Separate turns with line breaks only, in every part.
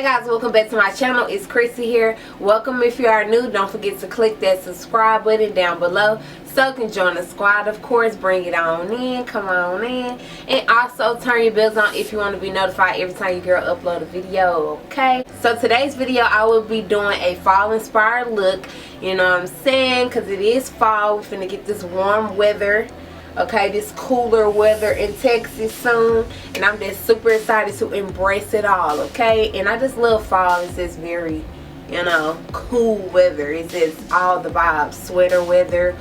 Hey guys, welcome back to my channel. It's Chrissy here. Welcome if you are new. Don't forget to click that subscribe button down below so you can join the squad. Of course, bring it on in. Come on in. And also turn your bells on if you want to be notified every time your girl upload a video. Okay? So today's video, I will be doing a fall inspired look. You know what I'm saying? Because it is fall. We're finna get this warm weather. Okay, this cooler weather in Texas soon, and I'm just super excited to embrace it all. Okay, and I just love fall. It's just very, you know, cool weather. It's just all the vibes, sweater weather,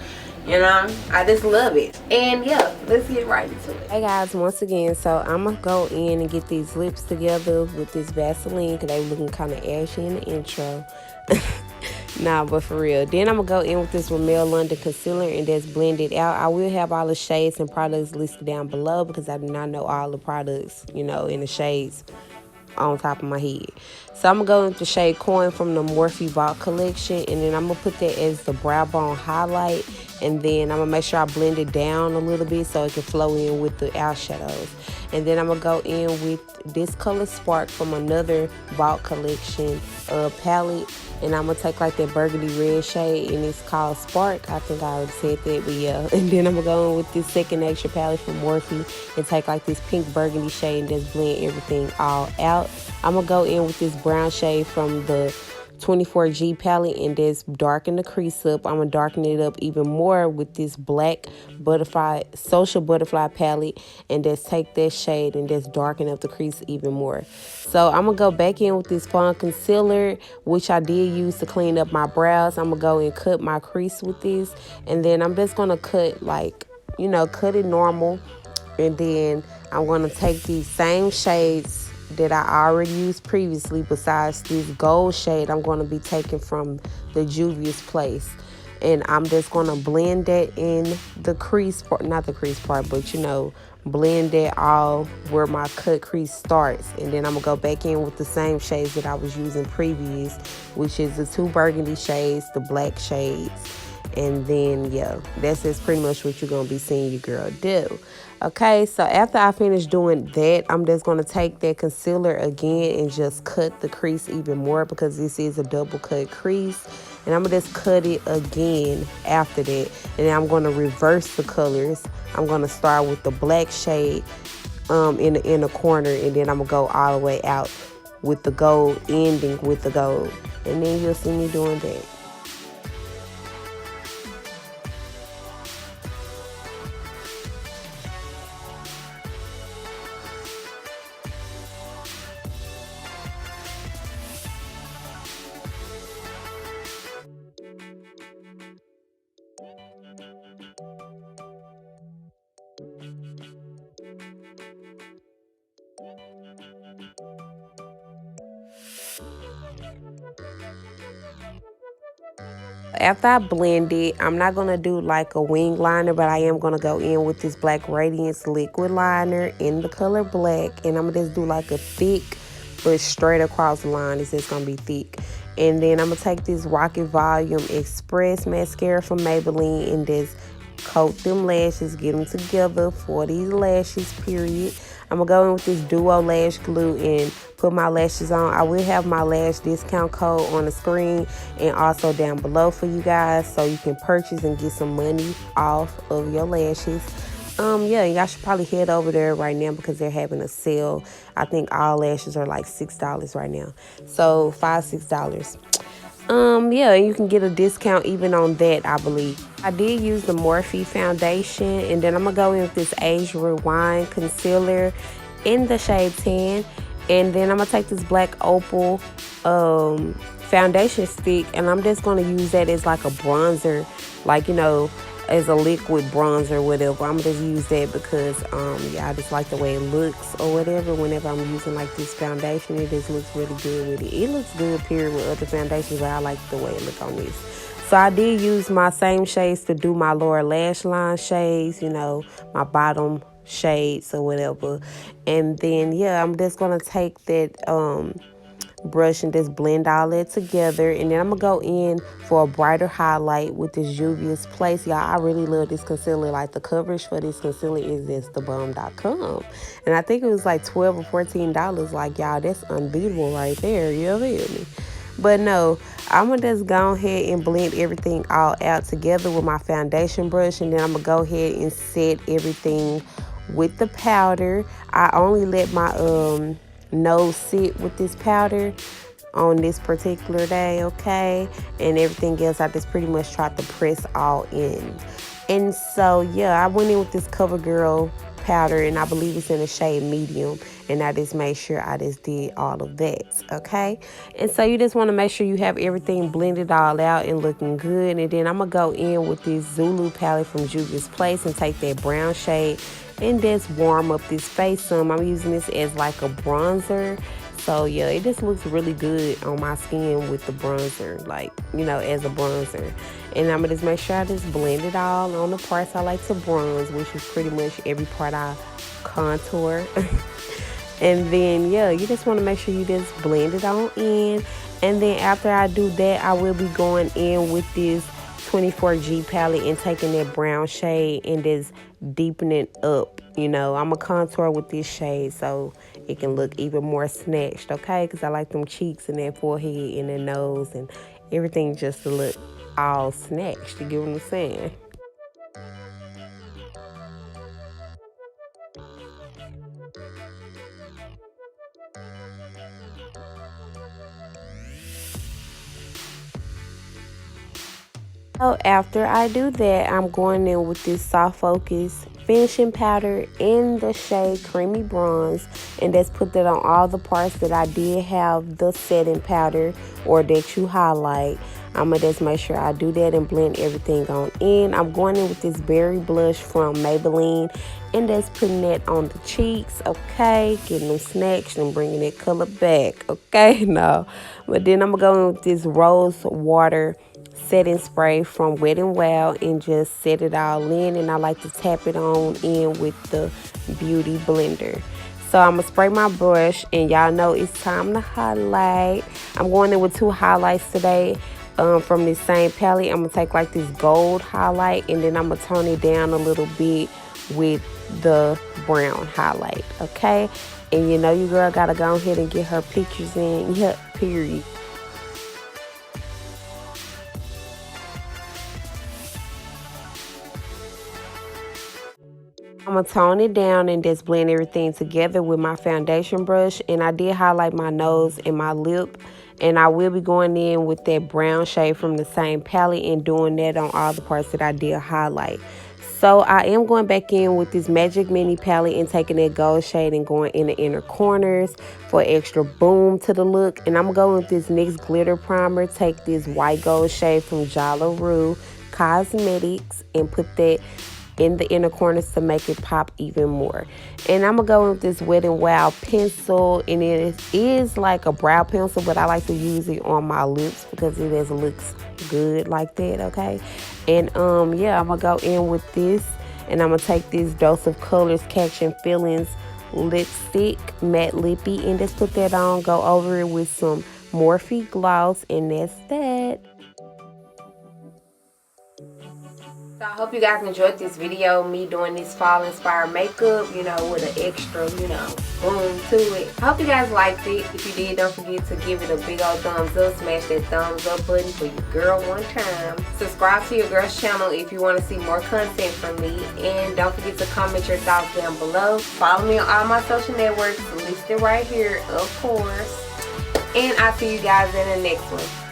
you know. I just love it. And yeah, let's get right into it. Hey guys, once again, so I'm gonna go in and get these lips together with this Vaseline because they looking kind of ashy in the intro. Nah, but for real. Then I'm going to go in with this Rimmel London concealer and just blend it out. I will have all the shades and products listed down below because I do not know all the products, you know, in the shades on top of my head. So I'm going to go into the shade Coin from the Morphe Vault collection, and then I'm going to put that as the brow bone highlight, and then I'm going to make sure I blend it down a little bit so it can flow in with the eyeshadows. And then I'm going to go in with this color Spark from another Vault collection palette, and I'm going to take like that burgundy red shade, and it's called Spark. I think I already said that, but yeah. And then I'm going to go in with this Second Nature palette from Morphe and take like this pink burgundy shade and just blend everything all out. I'm going to go in with this brown shade from the 24G palette and just darken the crease up. I'm going to darken it up even more with this black butterfly, social butterfly palette, and just take that shade and just darken up the crease even more. So I'm going to go back in with this fawn concealer, which I did use to clean up my brows. I'm going to go and cut my crease with this, and then I'm just going to cut like, you know, cut it normal. And then I'm going to take these same shades that I already used previously, besides this gold shade I'm going to be taking from the Juvia's place, and I'm just going to blend that in the crease part, not the crease part, but you know, blend that all where my cut crease starts. And then I'm gonna go back in with the same shades that I was using previous, which is the two burgundy shades, the black shades. And then yeah, that's just pretty much what you're gonna be seeing your girl do. Okay, so after I finish doing that, I'm just gonna take that concealer again and just cut the crease even more, because this is a double cut crease, and I'm gonna just cut it again after that. And then I'm gonna reverse the colors. I'm gonna start with the black shade in the inner corner, and then I'm gonna go all the way out with the gold, ending with the gold, and then you'll see me doing that. After I blend it, I'm not going to do like a wing liner, but I am going to go in with this black Radiance liquid liner in the color black. And I'm going to just do like a thick but straight across line. It's just going to be thick. And then I'm going to take this Rocket Volume Express mascara from Maybelline and just coat them lashes, get them together for these lashes, period. I'm going to go in with this Duo Lash Glue and put my lashes on. I will have my lash discount code on the screen and also down below for you guys, so you can purchase and get some money off of your lashes. Yeah, y'all should probably head over there right now because they're having a sale. I think all lashes are like $6 right now. So $5-6. Yeah, you can get a discount even on that, I believe. I did use the Morphe foundation, and then I'm gonna go in with this Age Rewind concealer in the shade Tan, and then I'm gonna take this black opal foundation stick, and I'm just gonna use that as like a bronzer, like, you know, as a liquid bronzer or whatever. I'm gonna just use that because yeah, I just like the way it looks or whatever. Whenever I'm using like this foundation, it just looks really good with it. It looks good period with other foundations, but I like the way it looks on this. So I did use my same shades to do my lower lash line shades, you know, my bottom shades or whatever. And then yeah, I'm just gonna take that
brush and just blend all that together. And then I'm going to go in for a brighter highlight with this Juvia's Place. Y'all, I really love this concealer. Like, the coverage for this concealer is just thebomb.com. And I think it was like $12 or $14. Like, y'all, that's unbeatable right there. You feel me? But no, I'm going to just go ahead and blend everything all out together with my foundation brush. And then I'm going to go ahead and set everything with the powder. I only let my nose sit with this powder on this particular day, okay? And everything else, I just pretty much tried to press all in. And so, yeah, I went in with this CoverGirl powder, and I believe it's in the shade medium, and I just made sure I just did all of that, okay? And so you just want to make sure you have everything blended all out and looking good. And then I'm gonna go in with this Zulu palette from Juvia's Place and take that brown shade and just warm up this face some. I'm using this as like a bronzer. So yeah, it just looks really good on my skin with the bronzer, like, you know, as a bronzer. And I'm gonna just make sure I just blend it all on the parts I like to bronze, which is pretty much every part I contour. And then, yeah, you just want to make sure you just blend it on in. And then after I do that, I will be going in with this 24G palette and taking that brown shade and just deepening up. You know, I'm going to contour with this shade so it can look even more snatched, okay? Because I like them cheeks and that forehead and the nose and everything just to look all snatched. You get what I'm saying? So after I do that, I'm going in with this Soft Focus finishing powder in the shade Creamy Bronze, and just put that on all the parts that I did have the setting powder or that you highlight. I'm gonna just make sure I do that and blend everything on in. I'm going in with this berry blush from Maybelline and just putting that on the cheeks, okay? Getting them snatched and bringing that color back, okay? No, but then I'm gonna go in with this rose water setting spray from WetnWild and just set it all in. And I like to tap it on in with the beauty blender. So I'm gonna spray my brush, and y'all know it's time to highlight. I'm going in with two highlights today from this same palette. I'm gonna take like this gold highlight, and then I'm gonna tone it down a little bit with the brown highlight, okay? And you know your girl gotta go ahead and get her pictures in. Yeah, period. I'm going to tone it down and just blend everything together with my foundation brush. And I did highlight my nose and my lip. And I will be going in with that brown shade from the same palette and doing that on all the parts that I did highlight. So I am going back in with this Magic Mini palette and taking that gold shade and going in the inner corners for extra boom to the look. And I'm going with this NYX glitter primer. Take this white gold shade from Jala Rue Cosmetics and put that in the inner corners to make it pop even more. And I'm gonna go with this WetnWild pencil, and it is like a brow pencil, but I like to use it on my lips because it just looks good like that, okay? And yeah, I'm gonna go in with this, and I'm gonna take this Dose of Colors Catch and Feelings lipstick, matte lippy, and just put that on, go over it with some Morphe gloss, and that's that.
So I hope you guys enjoyed this video, me doing this fall inspired makeup, you know, with an extra, you know, boom to it. I hope you guys liked it. If you did, don't forget to give it a big old thumbs up. Smash that thumbs up button for your girl one time. Subscribe to your girl's channel if you want to see more content from me. And don't forget to comment your thoughts down below. Follow me on all my social networks listed right here, of course. And I'll see you guys in the next one.